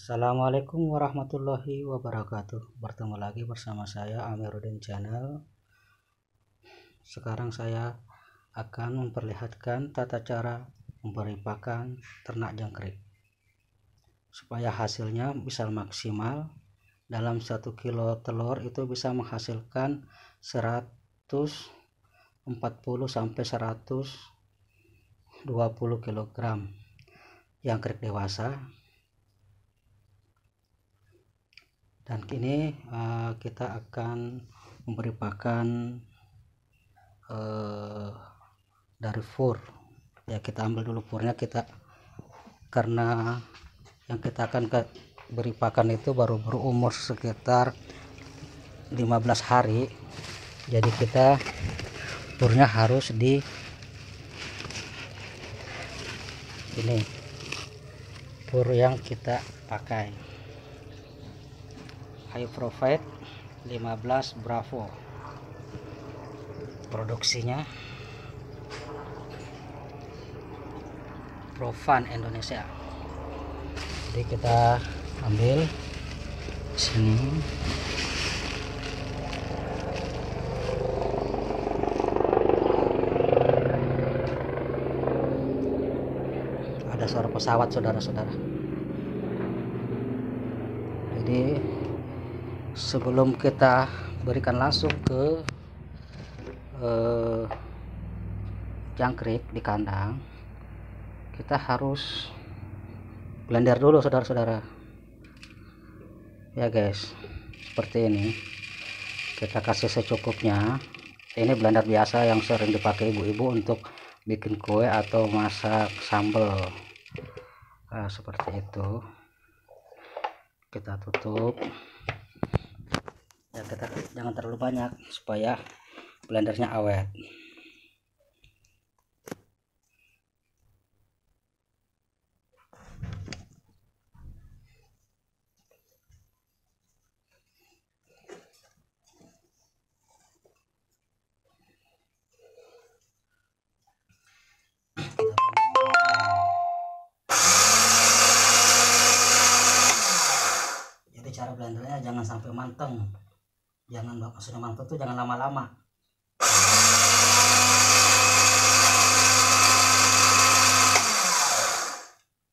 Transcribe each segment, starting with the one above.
Assalamualaikum warahmatullahi wabarakatuh. Bertemu lagi bersama saya Amiruddin Channel. Sekarang saya akan memperlihatkan tata cara memberi pakan ternak jangkrik supaya hasilnya bisa maksimal. Dalam 1 kilo telur itu bisa menghasilkan 140 sampai 120 kg jangkrik dewasa. Dan kini kita akan memberi pakan dari fur. Ya, kita ambil dulu furnya karena yang kita akan beri pakan itu baru berumur sekitar 15 hari. Jadi kita furnya harus ini fur yang kita pakai High Profit 15 Bravo, produksinya Profan Indonesia. Jadi kita ambil sini, ada suara pesawat saudara-saudara. Jadi sebelum kita berikan langsung ke jangkrik di kandang, kita harus blender dulu saudara-saudara ya guys. Seperti ini, kita kasih secukupnya. Ini blender biasa yang sering dipakai ibu-ibu untuk bikin kue atau masak sambal. Nah, seperti itu. Kita tutup ya, kita jangan terlalu banyak supaya blendernya awet. Jadi cara blendernya jangan sampai manteng. Maksudnya manteng tuh jangan lama-lama.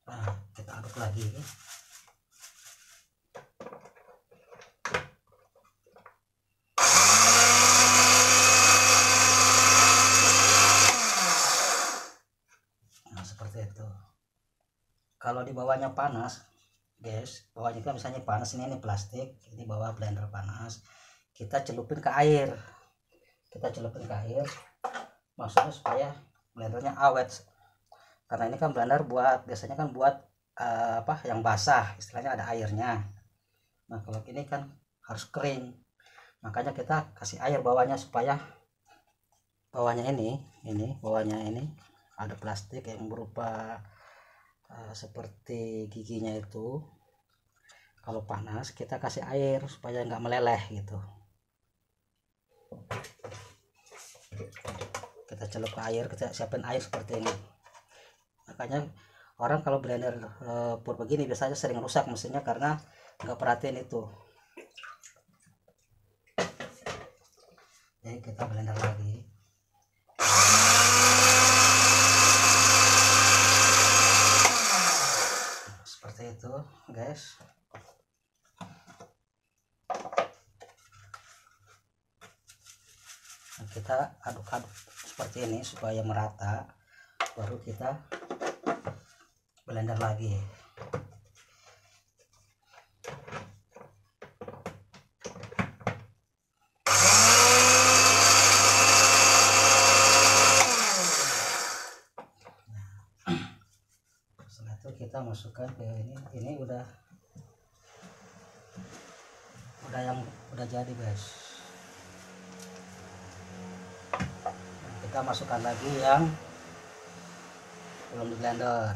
Nah, kita aduk lagi. Nah, seperti itu. Kalau di bawahnya panas guys, bawahnya kan misalnya panas, ini plastik, ini bawah blender panas, kita celupin ke air. Maksudnya supaya blendernya awet, karena ini kan blender biasanya kan buat yang basah, istilahnya ada airnya. Nah, kalau ini kan harus kering, makanya kita kasih air bawahnya supaya bawahnya ini ada plastik yang berupa seperti giginya itu. Kalau panas kita kasih air supaya nggak meleleh gitu. Kita celup ke air, kita siapin air seperti ini. Makanya orang kalau blender pur begini biasanya sering rusak mesinnya karena nggak perhatiin itu. Jadi kita blender lagi. Seperti itu guys. Nah, kita aduk-aduk seperti ini supaya merata, baru kita blender lagi. Setelah itu kita masukkan ke ini udah jadi guys. Kita masukkan lagi yang belum di blender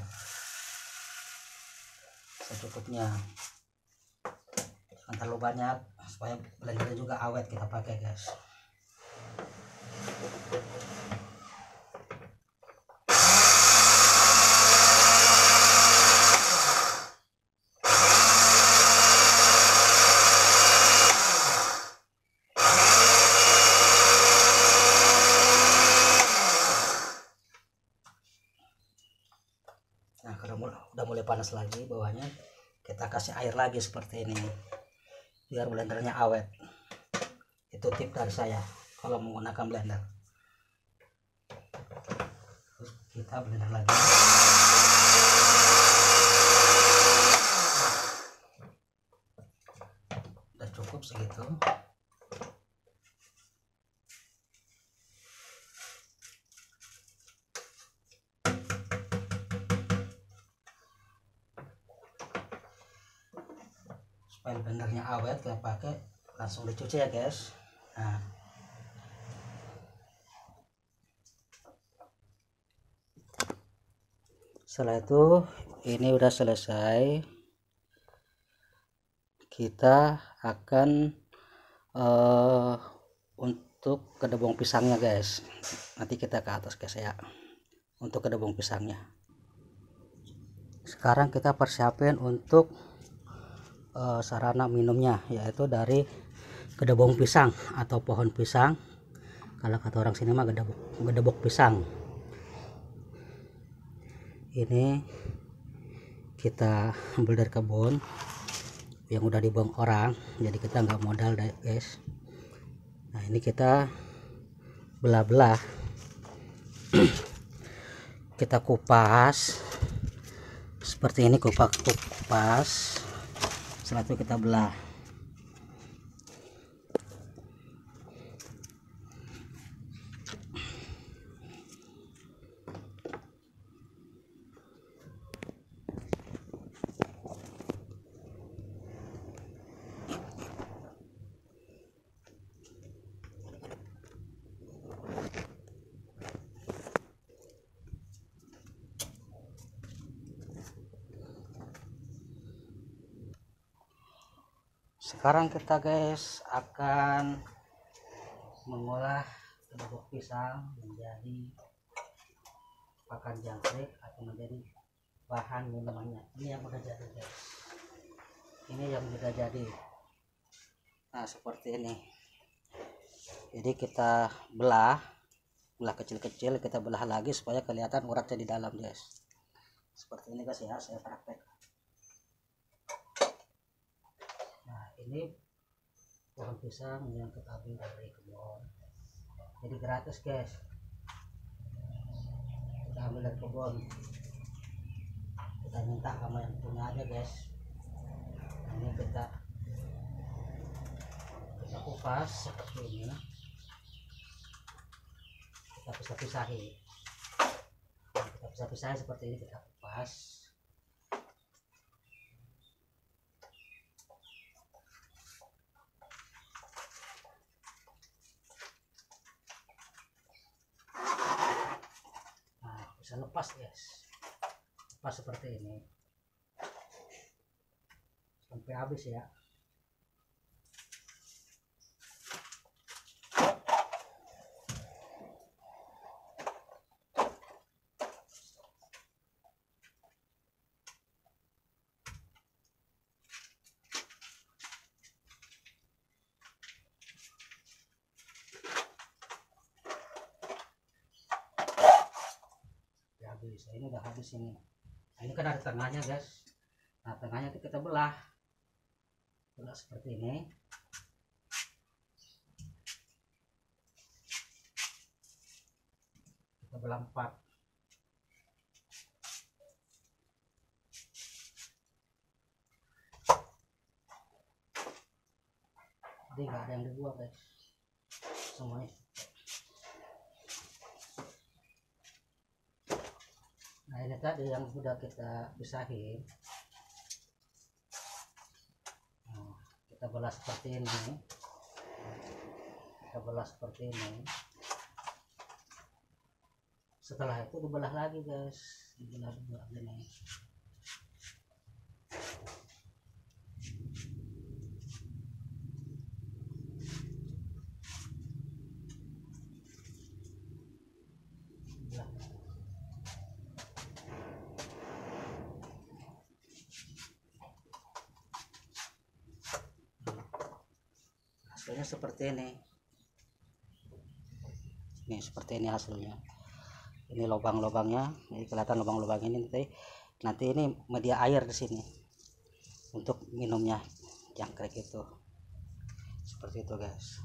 secukupnya, jangan terlalu banyak supaya blendernya juga awet kita pakai guys. udah panas lagi bawahnya, kita kasih air lagi seperti ini biar blendernya awet. Itu tip dari saya kalau menggunakan blender. Terus kita blender lagi. Udah cukup segitu. Supaya blendernya awet, kita pakai langsung dicuci ya guys. Nah, setelah itu ini udah selesai, kita akan untuk kedebong pisangnya guys. Nanti kita ke atas guys ya, untuk kedebong pisangnya. Sekarang kita persiapin untuk sarana minumnya, yaitu dari gedebong pisang atau pohon pisang. Kalau kata orang sini mah gedebok pisang. Ini kita ambil dari kebun yang udah dibuang orang, jadi kita nggak modal deh guys. Nah ini kita belah-belah. Kita kupas seperti ini, kupas. Setelah itu kita belah. Sekarang kita guys akan mengolah gedebok pisang menjadi pakan jangkrik atau menjadi bahan minumannya. Ini yang udah jadi guys. Ini yang udah jadi. Nah seperti ini. Jadi kita belah kecil-kecil, kita belah lagi supaya kelihatan uratnya di dalam guys. Seperti ini guys ya, saya praktek. Nah ini pohon pisang yang kita ambil dari kebun, jadi gratis guys. Kita ambil dari kebun, kita minta sama yang punya aja guys. Nah, ini kita kupas seperti ini, kita pisah-pisahin. Nah, kita pisah-pisahin seperti ini, kita kupas. Bisa lepas guys, lepas seperti ini sampai habis ya. Habis, ini udah habis ini. Nah, ini kan ada tengahnya guys. Nah tengahnya kita belah seperti ini. Kita belah 4. Jadi nggak ada yang dibuang guys, semuanya. Nah ini tadi yang sudah kita pisahin. Nah, kita belah seperti ini. Kita belah seperti ini. Setelah itu dibelah lagi guys, dibelah gini. Hasilnya seperti ini. Nih seperti ini hasilnya. Ini lubang-lubangnya, ini kelihatan lubang-lubang ini nanti Nanti ini media air di sini untuk minumnya jangkrik itu. Seperti itu guys.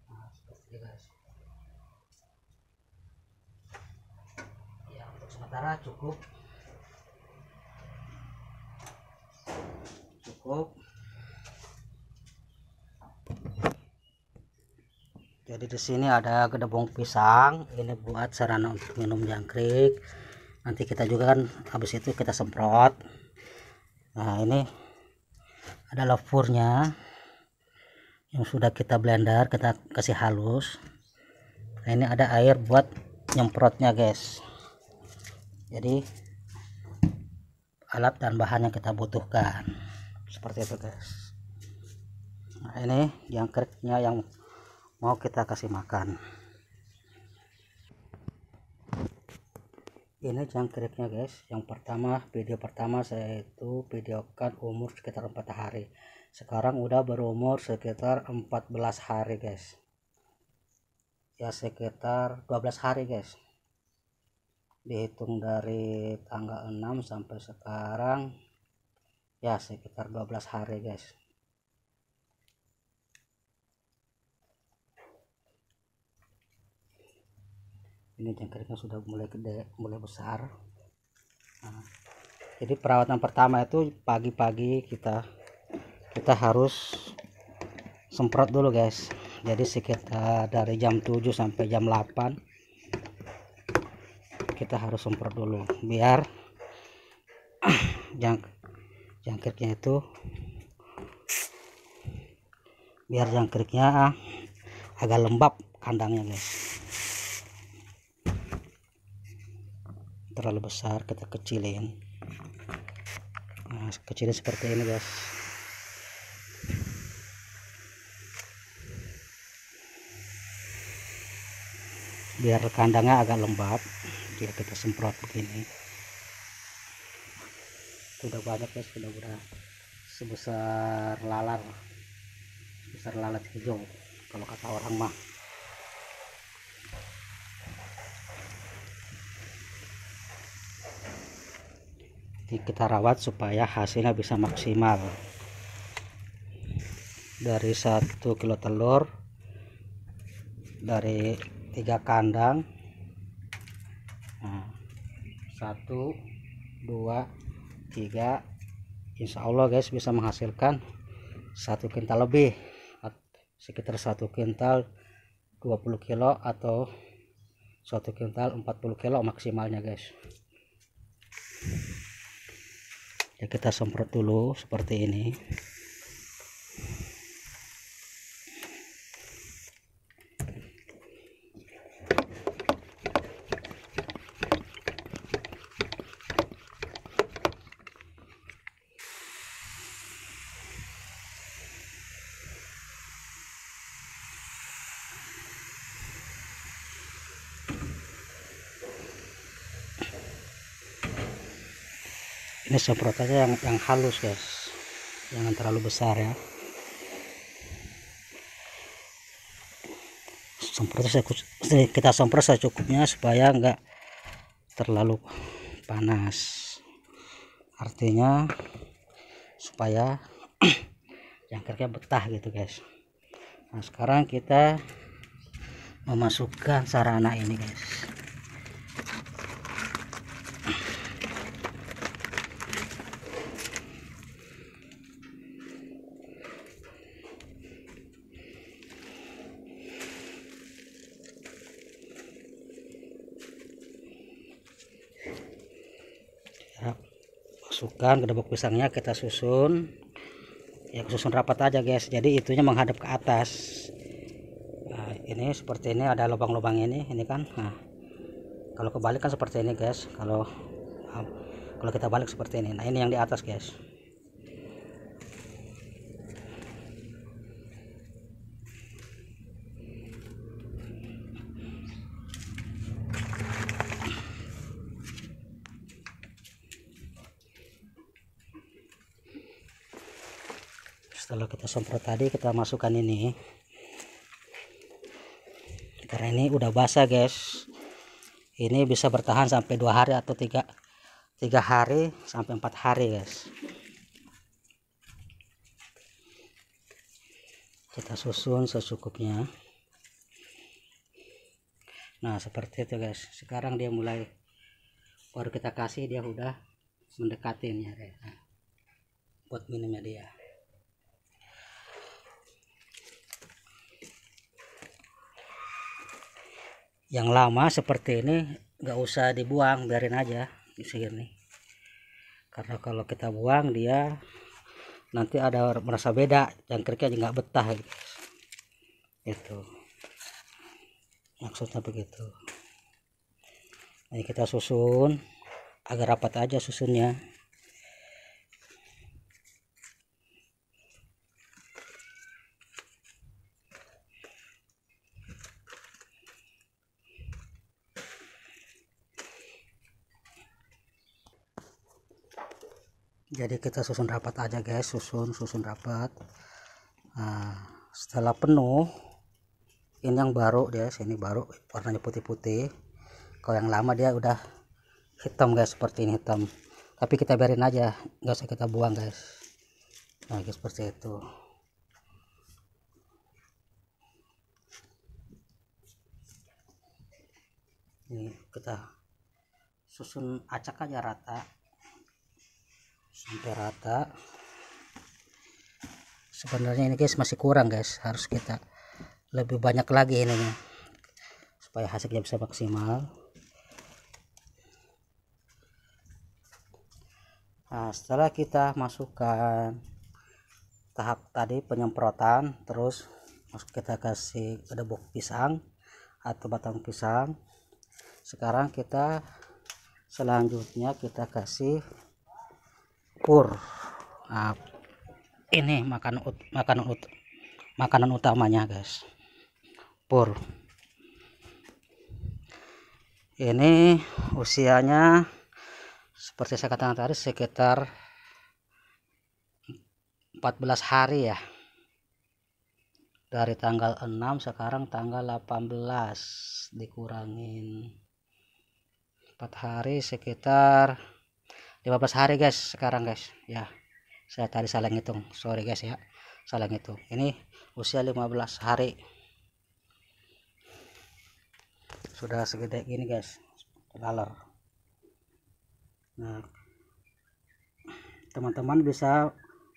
Nah, seperti itu guys. Ya, untuk sementara cukup. Jadi di sini ada gedebong pisang, ini buat sarana untuk minum jangkrik. Nanti kita juga kan habis itu kita semprot. Nah, ini ada lefurnya yang sudah kita blender, kita kasih halus. Nah, ini ada air buat nyemprotnya guys. Jadi alat dan bahan yang kita butuhkan seperti itu guys. Nah, ini jangkriknya yang mau kita kasih makan. Ini jangkriknya guys. Yang pertama, video pertama saya itu videokan umur sekitar 4 hari. Sekarang udah berumur sekitar 14 hari guys. Ya sekitar 12 hari guys. Dihitung dari tanggal 6 sampai sekarang ya sekitar 12 hari guys. Ini jangkriknya sudah mulai gede, mulai besar. Nah, jadi perawatan pertama itu pagi-pagi kita harus semprot dulu guys. Jadi sekitar dari jam 7 sampai jam 8 kita harus semprot dulu biar jangkriknya itu agak lembab kandangnya guys. Terlalu besar kita kecilin. Nah, kecilin seperti ini guys. Biar kandangnya agak lembab, dia kita semprot begini. Sudah banyak guys, sudah sebesar lalat hijau kalau kata orang mah. Ini kita rawat supaya hasilnya bisa maksimal. Dari 1 kilo telur, dari 3 kandang, nah, 1, 2, 3, insya Allah guys bisa menghasilkan 1 kintal lebih, sekitar 1 kintal 20 kilo atau 1 kintal 40 kilo maksimalnya guys. Ya kita semprot dulu seperti ini. Ini semprotannya yang halus guys, jangan terlalu besar ya. Kita semprot secukupnya supaya enggak terlalu panas, artinya supaya jangkriknya betah gitu guys. Nah sekarang kita memasukkan sarana ini guys. masukkan kedebok pisangnya, kita susun ya, susun rapat aja guys, jadi itunya menghadap ke atas. Nah, ini seperti ini, ada lubang-lubang ini kan. Nah, kalau kebalik kan seperti ini guys, kalau kita balik seperti ini. Nah, ini yang di atas guys. Setelah kita semprot tadi, kita masukkan ini, karena ini udah basah guys. Ini bisa bertahan sampai 2 hari atau 3 hari sampai 4 hari guys. Kita susun secukupnya. Nah, seperti itu guys. Sekarang dia mulai, baru kita kasih, dia udah mendekatin ya. Nah, buat minumnya dia. Yang lama seperti ini nggak usah dibuang, biarin aja di sini, karena kalau kita buang dia nanti ada merasa beda, jangkriknya aja nggak betah gitu. Itu maksudnya begitu. Ini kita susun agar rapat aja susunnya. Jadi kita susun rapat aja guys, susun rapat. Nah, setelah penuh, ini yang baru dia, sini baru warnanya putih-putih. Kalau yang lama dia udah hitam guys, seperti ini hitam. Tapi kita biarin aja, nggak usah kita buang guys. Nah guys, seperti itu. Ini kita susun acak aja rata, sampai rata. Sebenarnya ini guys masih kurang guys, harus kita lebih banyak lagi ininya supaya hasilnya bisa maksimal. Nah, setelah kita masukkan tahap tadi penyemprotan, terus kita kasih kedebok pisang atau batang pisang. Sekarang kita selanjutnya kita kasih pur. Nah, ini makanan utamanya guys, pur. Ini usianya seperti saya katakan tadi sekitar 14 hari ya, dari tanggal 6 sekarang tanggal 18 dikurangin 4 hari, sekitar 15 hari guys sekarang guys ya. Saya tadi salah ngitung, sorry guys ya, salah ngitung. Ini usia 15 hari, sudah segede gini guys, laler. Nah, teman-teman bisa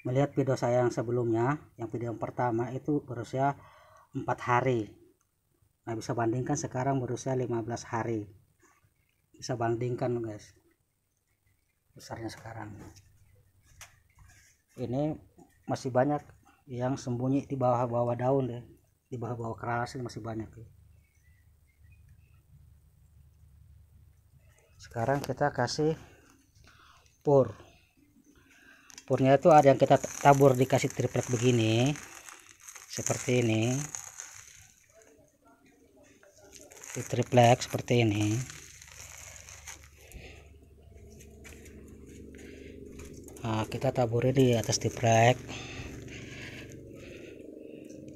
melihat video saya yang sebelumnya, yang video yang pertama itu berusia 4 hari. Nah, bisa bandingkan sekarang berusia 15 hari, bisa bandingkan guys besarnya sekarang. Ini masih banyak yang sembunyi di bawah-bawah daun deh, di bawah-bawah keras masih banyak. Sekarang kita kasih purnya itu ada yang kita tabur, dikasih triplek begini seperti ini, di triplek seperti ini. Nah, kita taburin di atas triplek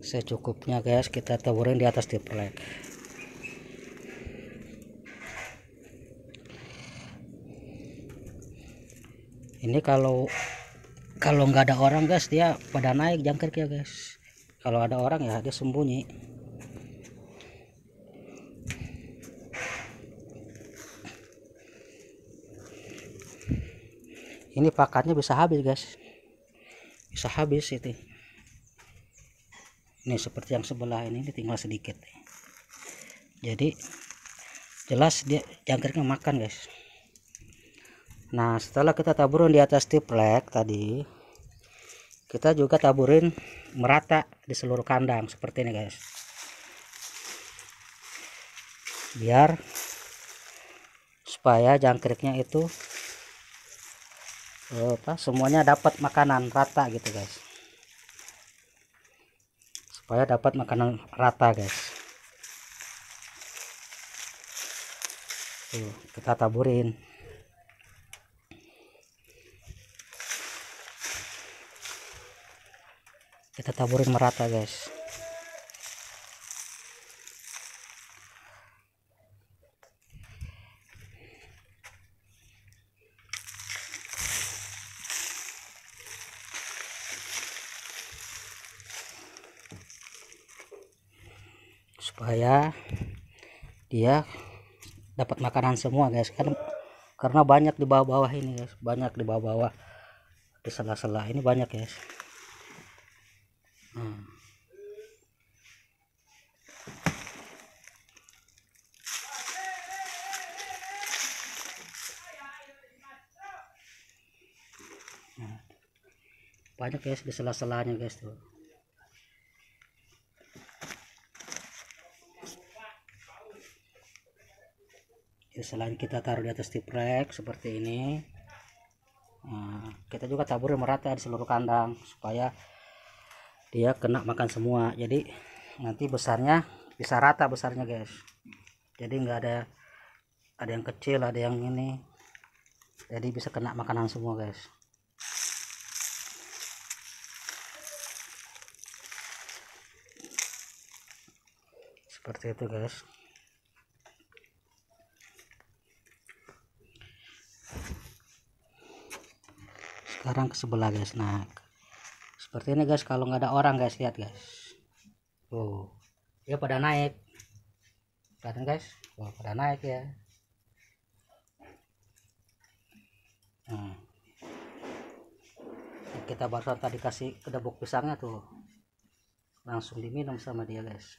secukupnya guys, kita taburin di atas triplek. Ini kalau nggak ada orang guys, dia pada naik jangkriknya guys. Kalau ada orang ya dia sembunyi. Ini pakannya bisa habis guys, bisa habis itu. Ini seperti yang sebelah ini tinggal sedikit, jadi jelas dia jangkriknya makan guys. Nah, setelah kita taburin di atas triplek tadi, kita juga taburin merata di seluruh kandang seperti ini guys, biar supaya jangkriknya itu semuanya dapat makanan rata gitu guys, supaya dapat makanan rata guys. Tuh, kita taburin. Kita taburin merata guys. Supaya dia dapat makanan semua guys, kan karena banyak di bawah-bawah ini guys, banyak di bawah-bawah, di sela-sela ini banyak guys. Banyak guys di sela-selanya guys tuh. Ya, selain kita taruh di atas triplek seperti ini, kita juga taburin merata di seluruh kandang supaya dia kena makan semua. Jadi nanti besarnya bisa rata besarnya guys. Jadi nggak ada yang kecil, ada yang ini. Jadi bisa kena makanan semua guys. Seperti itu guys. Sekarang ke sebelah guys. Nah, seperti ini guys, kalau nggak ada orang guys, lihat guys. Tuh, ya pada naik. Kelihatan guys? Wah, pada naik ya. Nah, kita barusan tadi kasih kedebuk pisangnya tuh, langsung diminum sama dia guys.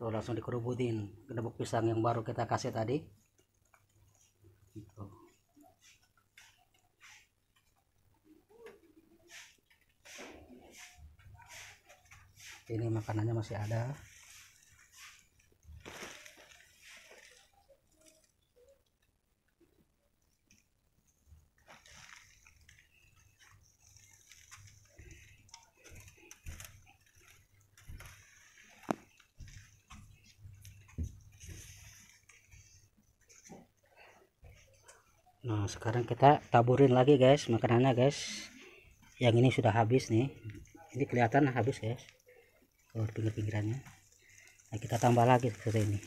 Tuh langsung dikerubutin kedebuk pisang yang baru kita kasih tadi. Tuh. Ini makanannya masih ada. Nah, sekarang kita taburin lagi guys makanannya guys. Yang ini sudah habis nih. Ini kelihatan habis guys. Oh, pinggir-pinggirannya. Nah, kita tambah lagi seperti ini.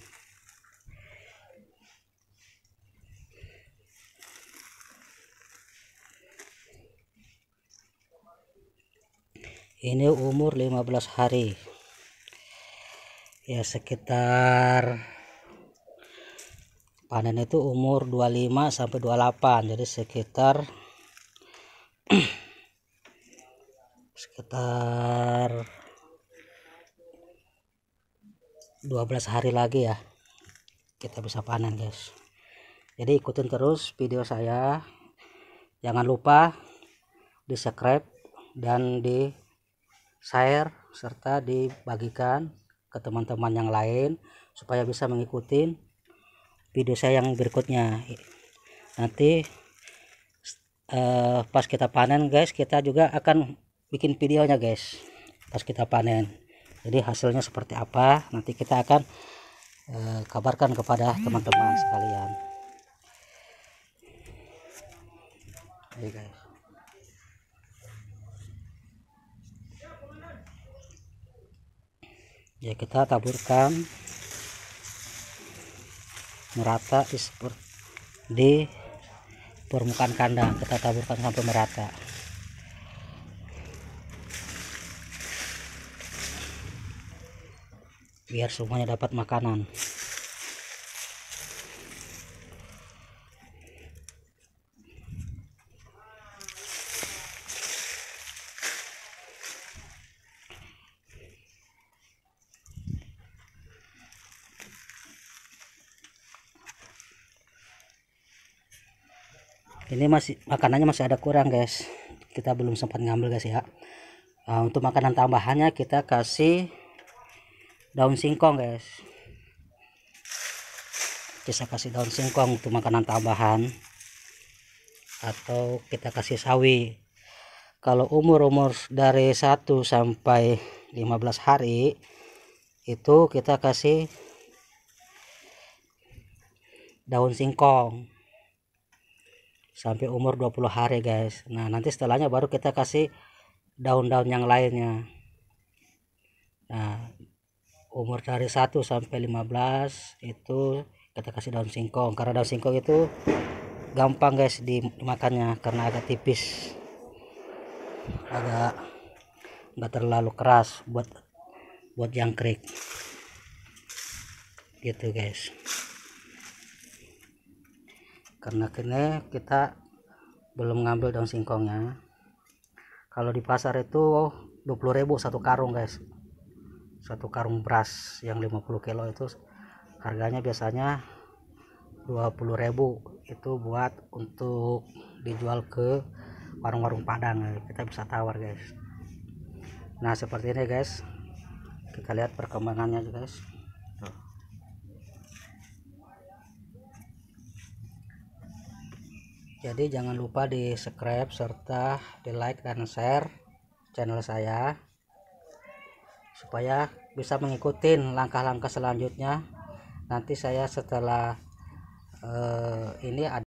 Ini umur 15 hari. Ya sekitar panen itu umur 25 sampai 28. Jadi sekitar 12 hari lagi ya kita bisa panen guys. Jadi ikutin terus video saya, jangan lupa di subscribe dan di share serta dibagikan ke teman-teman yang lain supaya bisa mengikuti video saya yang berikutnya. Nanti pas kita panen guys, kita juga akan bikin videonya guys pas kita panen. Jadi hasilnya seperti apa nanti kita akan kabarkan kepada teman-teman sekalian. Oke guys. Ya kita taburkan merata di permukaan kandang, kita taburkan sampai merata. Biar semuanya dapat makanan. Ini masih makanannya masih ada kurang guys, kita belum sempat ngambil guys ya. Nah, untuk makanan tambahannya kita kasih daun singkong guys, kita kasih daun singkong untuk makanan tambahan, atau kita kasih sawi. Kalau umur dari 1 sampai 15 hari itu kita kasih daun singkong sampai umur 20 hari guys. Nah nanti setelahnya baru kita kasih daun-daun yang lainnya. Nah umur dari 1 sampai 15 itu kita kasih daun singkong, karena daun singkong itu gampang guys dimakannya karena agak tipis, agak nggak terlalu keras buat jangkrik gitu guys. Karena kini kita belum ngambil daun singkongnya. Kalau di pasar itu 20.000 satu karung guys, satu karung beras yang 50 kilo itu harganya biasanya 20.000. Itu buat untuk dijual ke warung-warung Padang, kita bisa tawar guys. Nah seperti ini guys, kita lihat perkembangannya guys. Jadi jangan lupa di subscribe serta di like dan share channel saya supaya bisa mengikuti langkah-langkah selanjutnya. Nanti saya setelah ini ada